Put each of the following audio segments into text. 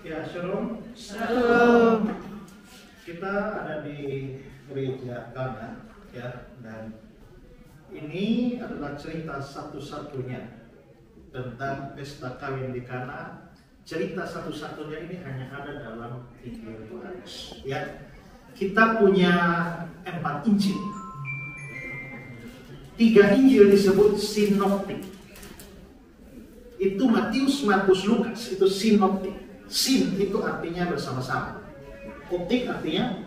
Ya, shalom. Shalom. Kita ada di gereja Kana, ya, dan ini adalah cerita satu-satunya tentang pesta kawin di Kana. Cerita satu-satunya ini hanya ada dalam Injil Yohanes. Ya, kita punya 4 Injil. 3 Injil disebut sinoptik. Itu Matius, Markus, Lukas. Itu sinoptik. Sin itu artinya bersama-sama. Optik artinya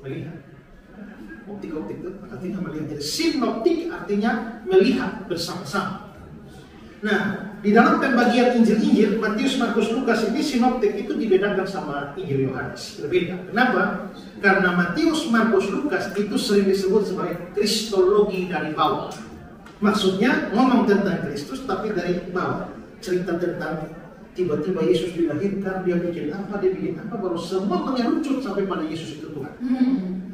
melihat. Optik itu artinya melihat. Jadi sinoptik artinya melihat bersama-sama. Nah, di dalam pembagian Injil-Injil Matius, Markus, Lukas ini sinoptik itu dibedakan sama Injil Yohanes. Berbeda. Kenapa? Karena Matius, Markus, Lukas itu sering disebut sebagai kristologi dari bawah. Maksudnya ngomong tentang Kristus tapi dari bawah. Cerita tentang tiba-tiba Yesus dilahirkan, dia bikin apa, baru semua mengerucut sampai pada Yesus itu Tuhan.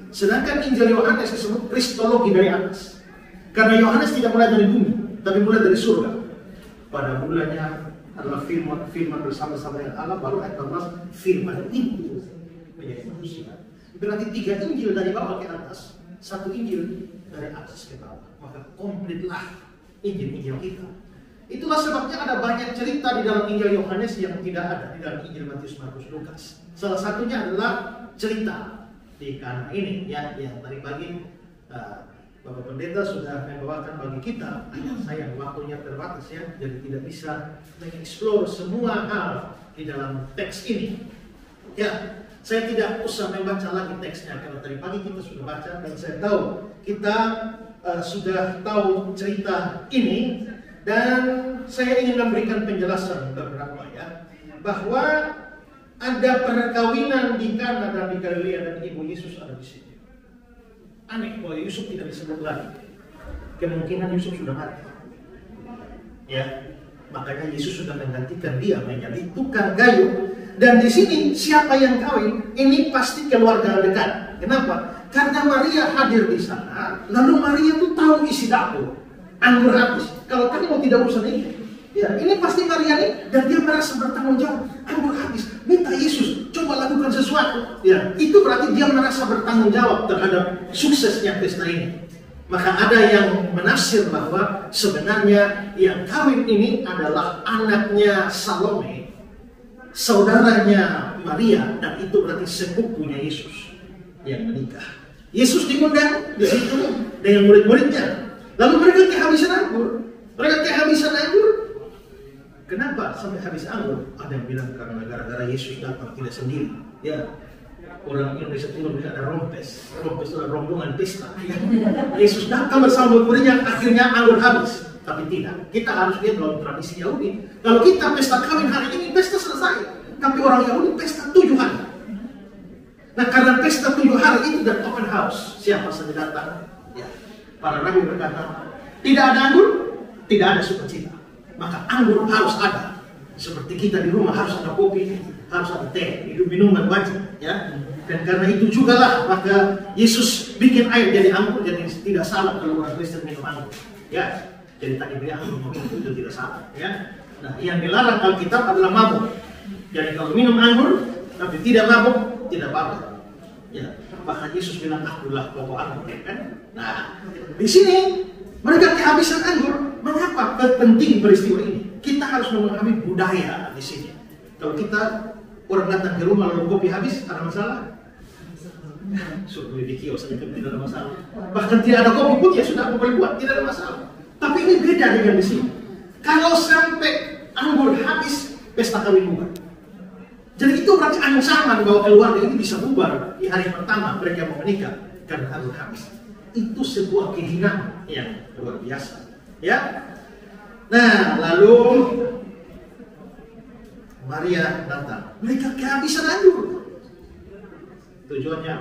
Sedangkan Injil Yohanes disebut kristologi dari atas. Karena Yohanes tidak mulai dari bumi, tapi mulai dari surga. Pada mulanya adalah firman bersama-sama dengan Allah, baru ayat 14 firman itu menjadi manusia. Berarti 3 Injil dari bawah ke atas, 1 Injil dari atas ke bawah. Maka komplitlah Injil-Injil kita. Itulah sebabnya ada banyak cerita di dalam Injil Yohanes yang tidak ada di dalam Injil Matius, Markus, Lukas. Salah satunya adalah cerita di Kana ini, ya, yang tadi pagi Bapak Pendeta sudah membawakan bagi kita. Sayang waktunya terbatas, ya, jadi tidak bisa mengeksplor semua hal di dalam teks ini. Ya, saya tidak usah membaca lagi teksnya karena tadi pagi kita sudah baca dan saya tahu kita sudah tahu cerita ini. Dan saya ingin memberikan penjelasan beberapa, ya, bahwa ada perkawinan di Kana dan di Galilea dan ibu Yesus ada di sini. Aneh bahwa Yusuf tidak disebut lagi. Kemungkinan Yusuf sudah mati. Ya, makanya Yesus sudah menggantikan dia menjadi tukang kayu. Dan di sini siapa yang kawin? Ini pasti keluarga dekat. Kenapa? Karena Maria hadir di sana. Lalu Maria tuh tahu isi dapur. Anggur habis. Kalau kamu mau tidak urusan ini, ya, ini pasti Maria nih, dan dia merasa bertanggung jawab. Anggur habis, minta Yesus coba lakukan sesuatu. Ya, itu berarti dia merasa bertanggung jawab terhadap suksesnya pesta ini. Maka ada yang menafsir bahwa sebenarnya yang kawin ini adalah anaknya Salome, saudaranya Maria, dan itu berarti sepupunya Yesus yang menikah. Yesus diundang di situ dengan murid-muridnya. Lalu mereka kehabisan anggur. Kenapa sampai habis anggur? Ada yang bilang karena gara-gara Yesus datang tidak sendiri. Ya, orang Indonesia Timur bisa ada rompes. Rompes itu adalah rombongan pesta. Yesus datang bersama murid-muridnya, akhirnya anggur habis. Tapi tidak. Kita harus lihat dalam tradisi Yahudi. Kalau kita pesta kawin hari ini, pesta selesai. Tapi orang Yahudi pesta 7 hari. Nah, karena pesta 7 hari itu dan open house, siapa saja datang. Ya. Para rabi berkata, tidak ada anggur, tidak ada sukacita. Maka anggur harus ada. Seperti kita di rumah harus ada kopi, harus ada teh, itu minuman wajib, ya. Dan karena itu juga lah maka Yesus bikin air jadi anggur, jadi tidak salah kalau orang Kristen minum anggur, ya. Jadi tadi dia anggur itu tidak salah, ya. Nah, yang dilarang Alkitab adalah mabuk. Jadi kalau minum anggur tapi tidak mabuk, tidak apa-apa. Ya, bahkan Yesus bilang akulah pokok anggur, kan? Nah, di sini mereka kehabisan anggur. Mengapa penting peristiwa ini? Kita harus memahami budaya di sini. Kalau kita orang datang ke rumah lalu kopi habis, ada masalah? Suruh beli di kios saja tidak ada masalah. Bahkan tidak ada kopi pun ya sudah aku boleh buat, tidak ada masalah. Tapi ini beda dengan di sini. Kalau sampai anggur habis, pesta kawin bubar. Jadi itu berarti ancaman bahwa keluarga ini bisa bubar di hari pertama mereka mau menikah karena anggur habis. Itu sebuah kehinaan yang luar biasa, ya. Nah, lalu Maria datang, mereka kehabisan anggur. Tujuannya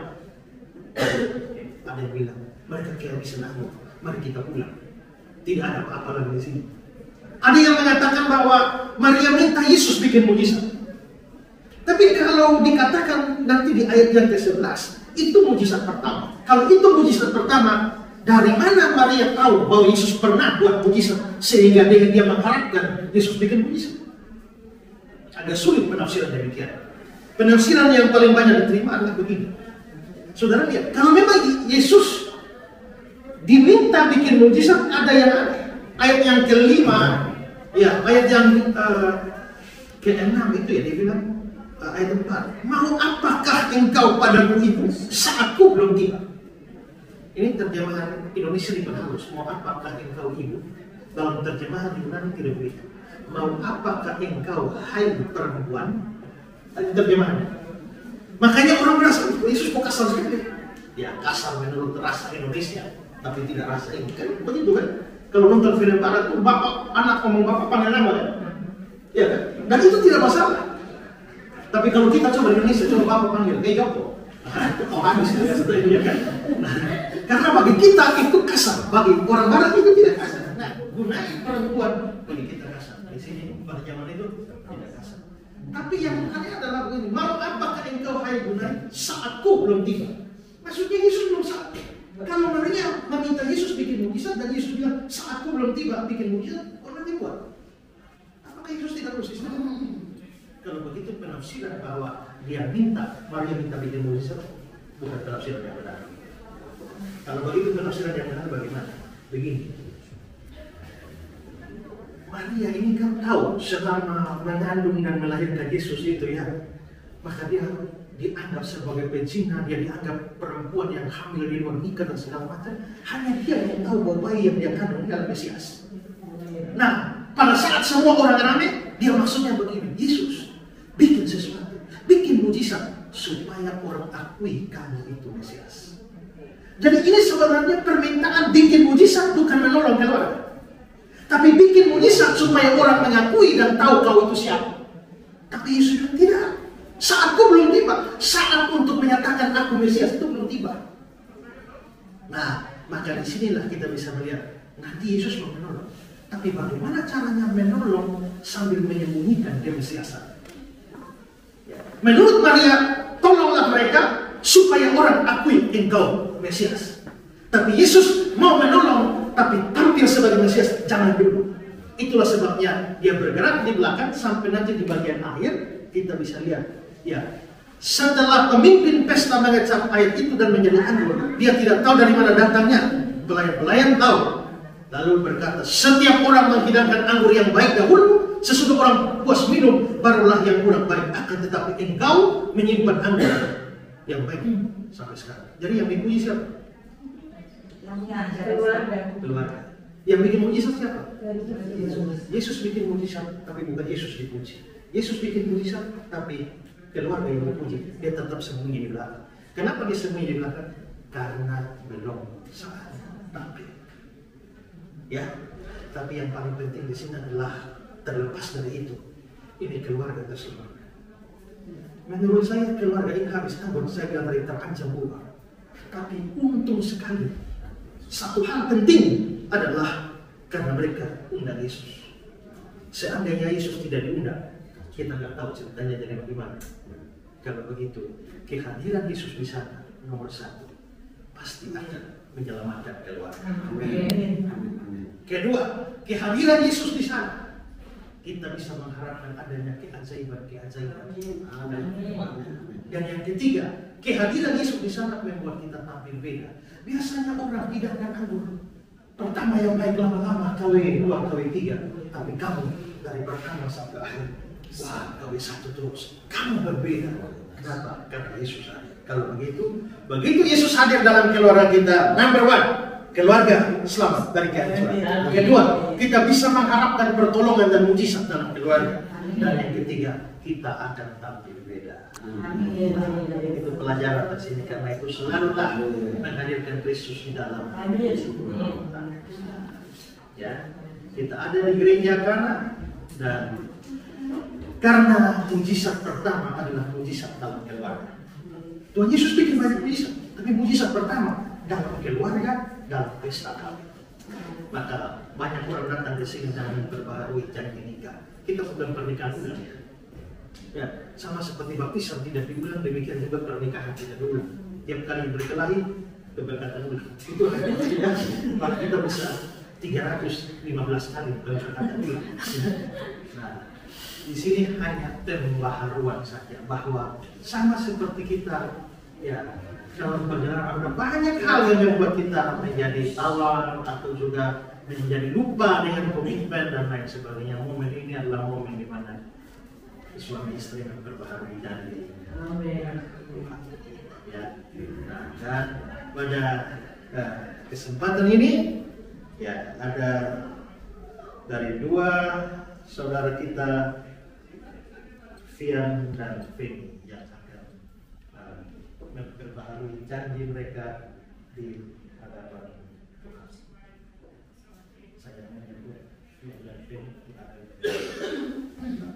ada yang bilang mereka kehabisan anggur, mari kita pulang. Tidak ada apa-apa lagi di sini. Ada yang mengatakan bahwa Maria minta Yesus bikin mujizat. Tapi kalau dikatakan nanti di ayat yang ke-11, itu mujizat pertama. Kalau itu mujizat pertama, dari mana Maria tahu bahwa Yesus pernah buat mujizat sehingga dia mengharapkan Yesus bikin mujizat? agak sulit penafsiran demikian. Penafsiran yang paling banyak diterima adalah begini. Saudara lihat, kalau memang Yesus diminta bikin mujizat, ada yang aneh. Ayat yang kelima, ya ayat yang ke-6 itu ya, dia bilang ayat 4, mau apakah engkau padaku ibu saatku belum tiba. Ini terjemahan Indonesia diperhalus, mau apakah engkau ibu. Dalam terjemahan Yunani tidak begitu. Mau apakah engkau hai perempuan. Terjemahannya. Makanya orang merasa Yesus kok kasar sekali. Ya kasar menurut rasa Indonesia, tapi tidak rasa ini kan begitu kan. Kalau nonton film barat tuh bapak anak ngomong bapak panggil nama kan. Ya kan? Dan itu tidak masalah. Tapi kalau kita coba di Indonesia, coba bapak panggil, Joko. Oh habis ya kan. Karena bagi kita itu kasar, bagi orang barat itu tidak kasar. Nah, gunakan perempuan bagi kita kasar. Di sini pada zaman itu tidak kasar. Tapi yang aneh adalah begini, mau apakah engkau hai Gunai saatku belum tiba. Maksudnya Yesus belum saat. Kalau Maria meminta Yesus bikin mujizat dan Yesus bilang saatku belum tiba bikin mujizat, orang dibuat. Apakah Yesus tidak harus Islam? Kalau begitu penafsiran bahwa dia minta, Maria minta bikin mujizat, bukan penafsiran yang benar. Kalau begitu penafsiran yang benar bagaimana? Begini. Maria ini kan tahu selama mengandung dan melahirkan Yesus itu ya, maka dia dianggap sebagai pezina, dia dianggap perempuan yang hamil di luar nikah dan segala macam. Hanya dia yang tahu bahwa bayi yang dia kandung adalah Mesias. Nah, pada saat semua orang ramai, dia maksudnya begini, Yesus bikin sesuatu, bikin mujizat supaya orang akui kamu itu Mesias. Jadi ini sebenarnya permintaan bikin mujizat bukan menolong keluarga. Tapi bikin mujizat supaya orang mengakui dan tahu kau itu siapa. Tapi Yesus bilang tidak. Saatku belum tiba. Saat untuk menyatakan aku Mesias itu belum tiba. Nah, maka disinilah kita bisa melihat nanti Yesus mau menolong. Tapi bagaimana caranya menolong sambil menyembunyikan dia Mesias? Menurut Maria, tolonglah mereka supaya orang akui engkau Mesias. Tapi Yesus mau menolong, tapi tampil sebagai Mesias jangan dulu. Itulah sebabnya dia bergerak di belakang sampai nanti di bagian akhir kita bisa lihat. Ya, setelah pemimpin pesta mengecap ayat itu dan menjadi anggur, dia tidak tahu dari mana datangnya. Pelayan-pelayan tahu. Lalu berkata, setiap orang menghidangkan anggur yang baik dahulu, sesudah orang puas minum, barulah yang kurang baik. Akan tetapi engkau menyimpan anggur yang baik sampai sekarang. Jadi yang dipuji siapa? Keluarga. Yang bikin mujizat siapa? Yesus bikin mujizat, tapi bukan Yesus dipuji. Yesus bikin mujizat, tapi keluarga yang dipuji. Dia tetap sembunyi di belakang. Kenapa dia sembunyi di belakang? Karena belum saatnya tampil. Ya, tapi yang paling penting di sini adalah terlepas dari itu, ini keluarga tersebut. Menurut saya keluarga ini habis kabur, saya bilang dari terancam bubar. Tapi untung sekali. Satu hal penting adalah karena mereka undang Yesus. Seandainya Yesus tidak diundang, kita nggak tahu ceritanya jadi bagaimana. Kalau begitu, kehadiran Yesus di sana nomor satu pasti akan menyelamatkan keluarga. Kedua, kehadiran Yesus di sana kita bisa mengharapkan adanya keajaiban. Dan yang ketiga, kehadiran Yesus di sana membuat kita tampil beda. Biasanya orang hidangkan anggur. Pertama yang baik lama-lama KW 2, KW 3. Tapi kamu dari pertama sampai akhir, wah KW 1 terus. Kamu berbeda. Kenapa? Karena Yesus hadir. Kalau begitu Yesus hadir dalam keluarga kita. Number 1, keluarga selamat dari kehancuran. Kedua, kita bisa mengharapkan pertolongan dan mujizat dalam keluarga. Dan yang ketiga, kita akan tampil beda. Amin. Itu pelajaran di sini, karena itu selalulah menghadirkan Kristus di dalam. Ya, kita ada di gereja dan karena mujizat pertama adalah mujizat dalam keluarga. Tuhan Yesus bikin banyak mujizat, tapi mujizat pertama dalam keluarga, dalam pesta kawin. Maka banyak orang datang ke sini dan memperbaharui janji nikah. Kita bukan pernikahan ulang ya. Ya, sama seperti baptisan tidak diulang, demikian juga pernikahan tidak diulang. Tiap kali berkelahi, keberkatan ulang. Itu ya, maka kita bisa 315 kali berkata ulang. Nah, Di sini hanya pembaharuan saja, bahwa sama seperti kita ya dalam perjalanan ada banyak hal yang membuat kita menjadi tawar atau juga menjadi lupa dengan komitmen dan lain sebagainya. Momen ini adalah momen di mana suami istri memperbaharui janji. Amin. Ya, nah, dan pada kesempatan ini ya ada dari dua saudara kita, Fian dan Feni, yang akan memperbaharui janji mereka di hadapan Tuhan. Saya menyebut Fian dan Feni di hadapan Tuhan.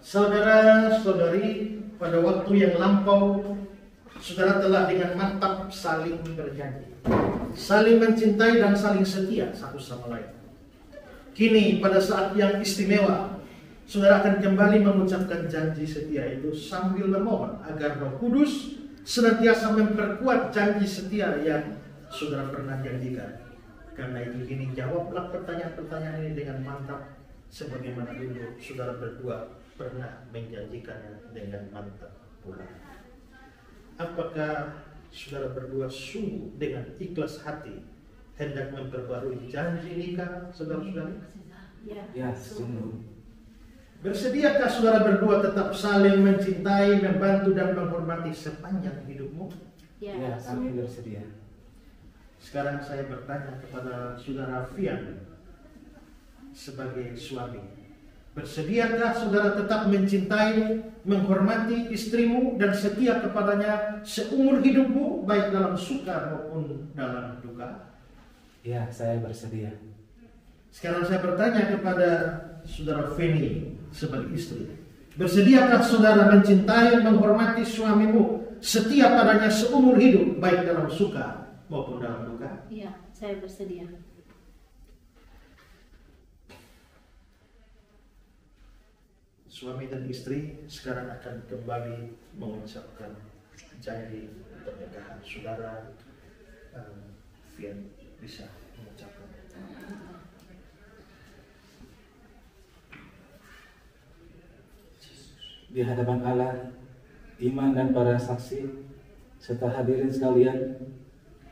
Saudara-saudari, pada waktu yang lampau, saudara telah dengan mantap saling berjanji, saling mencintai dan saling setia satu sama lain. Kini pada saat yang istimewa, saudara akan kembali mengucapkan janji setia itu sambil memohon agar Roh Kudus senantiasa memperkuat janji setia yang saudara pernah janjikan. Karena itu kini jawablah pertanyaan-pertanyaan ini dengan mantap, sebagaimana dulu saudara berdua pernah menjanjikannya dengan mantap pula. Apakah saudara berdua sungguh dengan ikhlas hati hendak memperbarui janji nikah saudara-saudari? Ya, sungguh. Bersediakah saudara berdua tetap saling mencintai, membantu dan menghormati sepanjang hidupmu? Ya, kami bersedia. Sekarang saya bertanya kepada saudara Fian sebagai suami. Bersediakah saudara tetap mencintai, menghormati istrimu dan setia kepadanya seumur hidupmu, baik dalam suka maupun dalam duka? Ya, saya bersedia. Sekarang saya bertanya kepada saudara Feni sebagai istri. Bersediakah saudara mencintai, menghormati suamimu, setia padanya seumur hidup, baik dalam suka maupun dalam duka? Iya, saya bersedia. Suami dan istri sekarang akan kembali mengucapkan janji pernikahan. Saudara Fian bisa mengucapkan. Di hadapan Allah, iman dan para saksi, serta hadirin sekalian,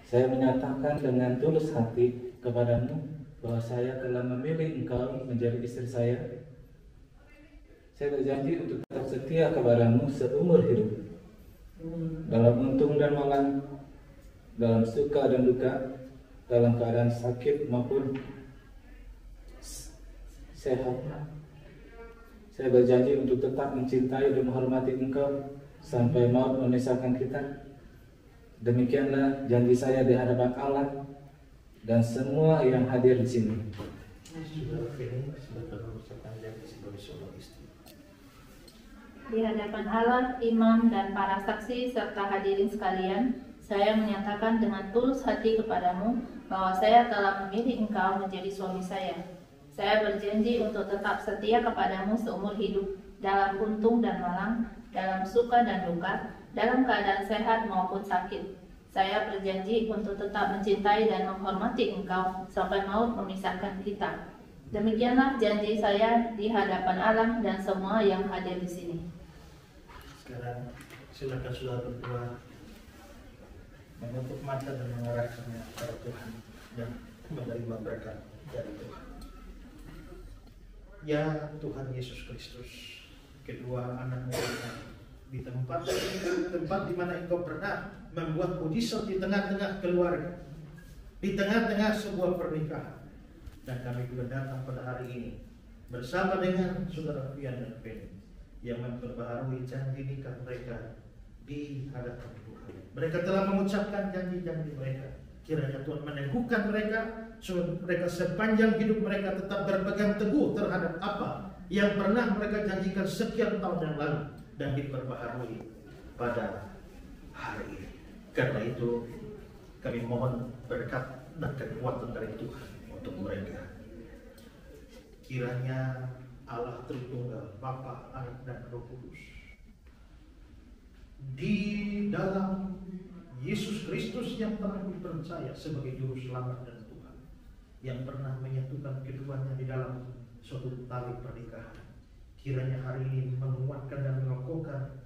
saya menyatakan dengan tulus hati kepadamu bahwa saya telah memilih engkau menjadi istri saya. Saya berjanji untuk tetap setia kepadamu seumur hidup, dalam untung dan malang, dalam suka dan duka, dalam keadaan sakit maupun sehat. Saya berjanji untuk tetap mencintai dan menghormati engkau sampai maut memisahkan kita. Demikianlah janji saya di hadapan Allah dan semua yang hadir di sini. Di hadapan Allah, imam dan para saksi serta hadirin sekalian, saya menyatakan dengan tulus hati kepadamu bahwa saya telah memilih engkau menjadi suami saya. Saya berjanji untuk tetap setia kepadamu seumur hidup, dalam untung dan malang, dalam suka dan duka, dalam keadaan sehat maupun sakit. Saya berjanji untuk tetap mencintai dan menghormati engkau sampai maut memisahkan kita. Demikianlah janji saya di hadapan Allah dan semua yang hadir di sini. Sekarang silakan saudara berdua menutup mata dan mengarahkannya kepada Tuhan dan menerima berkat dari Tuhan. Ya Tuhan Yesus Kristus, kedua anakmu di tempat di mana Engkau pernah membuat mujizat di tengah-tengah keluarga, di tengah-tengah sebuah pernikahan, dan kami juga datang pada hari ini bersama dengan saudara Fian dan Feni yang memperbaharui janji nikah mereka di hadapan Tuhan. Mereka telah mengucapkan janji-janji mereka. Kiranya Tuhan meneguhkan mereka, supaya mereka sepanjang hidup mereka tetap berpegang teguh terhadap apa yang pernah mereka janjikan sekian tahun yang lalu dan diperbaharui pada hari ini. Karena itu kami mohon berkat dan kekuatan dari Tuhan untuk mereka. Kiranya Tritunggal, Bapa, Anak, dan Roh Kudus. Di dalam Yesus Kristus yang telah dipercaya sebagai Juru Selamat dan Tuhan, yang pernah menyatukan keduanya di dalam suatu tali pernikahan, kiranya hari ini menguatkan dan mengokohkan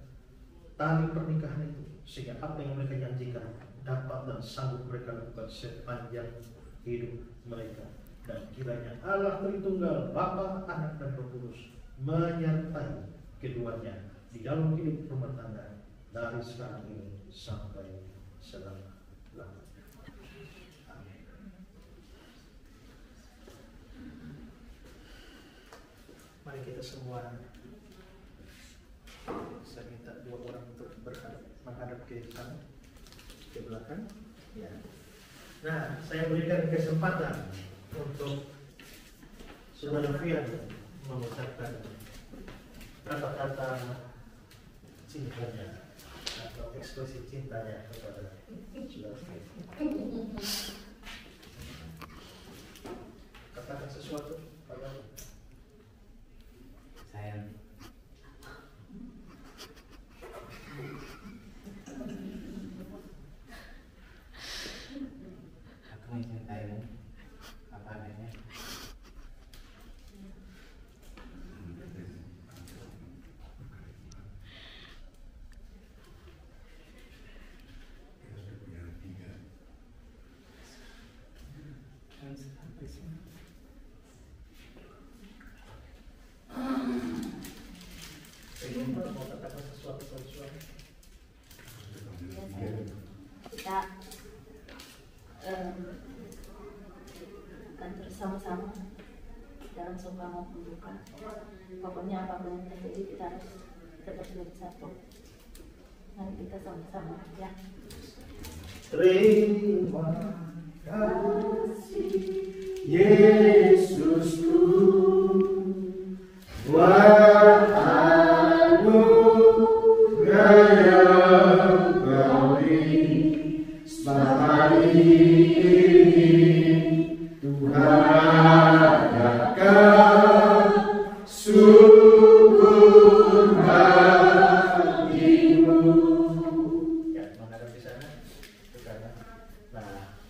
tali pernikahan itu, sehingga apa yang mereka janjikan dapat dan sanggup mereka lakukan sepanjang hidup mereka. Dan kiranya Allah Tritunggal, Bapa, Anak, dan Roh Kudus menyertai keduanya di dalam hidup rumah tangga dari sekarang ini sampai selama-lamanya. Amin. Mari kita semua, saya minta dua orang untuk menghadap ke sana, ke belakang. Ya. Nah, saya berikan kesempatan untuk Saudara Fian mengucapkan kata-kata cintanya atau ekspresi cintanya kepada Saudara Fian. Katakan sesuatu padamu. Sayang, aku mencintaimu apa adanya. Mau katakan sesuatu pada suami? Kita akan bersama-sama dalam suka maupun duka. Pokoknya apapun yang terjadi kita harus tetap jadi satu. Mari kita sama-sama ya. Terima kasih Yesusku,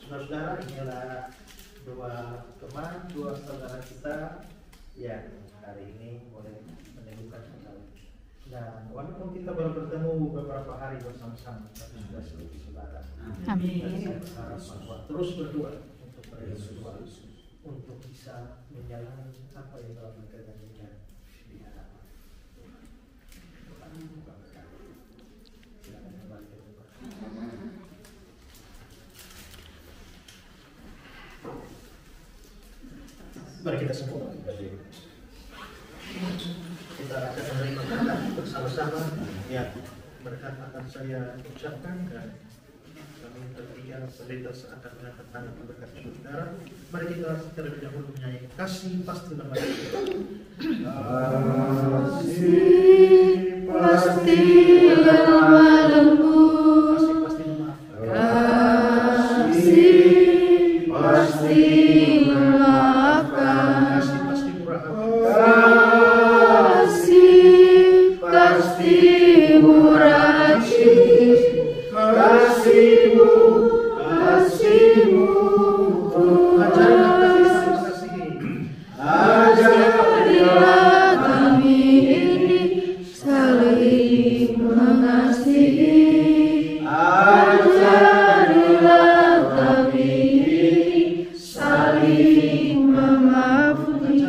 saudara-saudara, inilah dua saudara kita yang hari ini boleh menyembuhkan kembali. Dan walaupun kita baru bertemu beberapa hari bersama-sama, tapi sudah seperti saudara. Amin. Dan saya berharap bahwa terus berdoa untuk mereka berdua untuk bisa menjalani apa yang telah mereka janjikan di hadapan. Silakan kembali ke tempat. Mari kita semua kita akan menerima berkat bersama-sama. Ya, berkat akan saya ucapkan dan kami bertiga pendeta akan mengangkat tangan berkat saudara. Mari kita terlebih dahulu menyanyi Kasih Pasti Bermata. Kasih pasti lemah lembut, Kasih pasti memaafkan. kasih pasti memaafkan, Kasih pasti murah hati. kasih pasti murah hati, kasihmu Ajarilah kami ajarilah kami ini saling saling mengasihi. mengasihi, ajarilah kami ini saling memaafkan,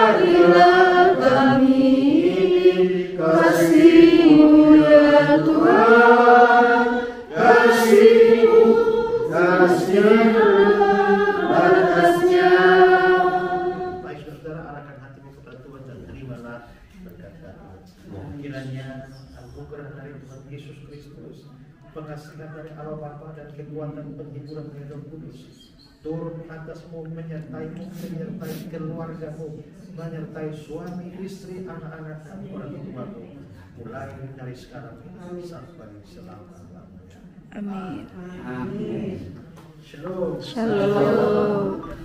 ajarilah kami ini kasih-Mu ya Tuhan, kasih-Mu, kasih-Mu batasnya. Baik saudara, arahkan hatimu kepada Tuhan dan terimalah berkat Tuhan. Kiranya anugerah dari Tuhan Yesus Kristus, pengasihan dari Allah Bapa dan kekuatan penghiburan dari Roh Kudus turun atasmu, menyertaimu, menyertai keluargamu, menyertai suami, istri, anak-anak dan orang tuamu, mulai dari sekarang sampai selama-lamanya. Amin. Shalom. Shalom.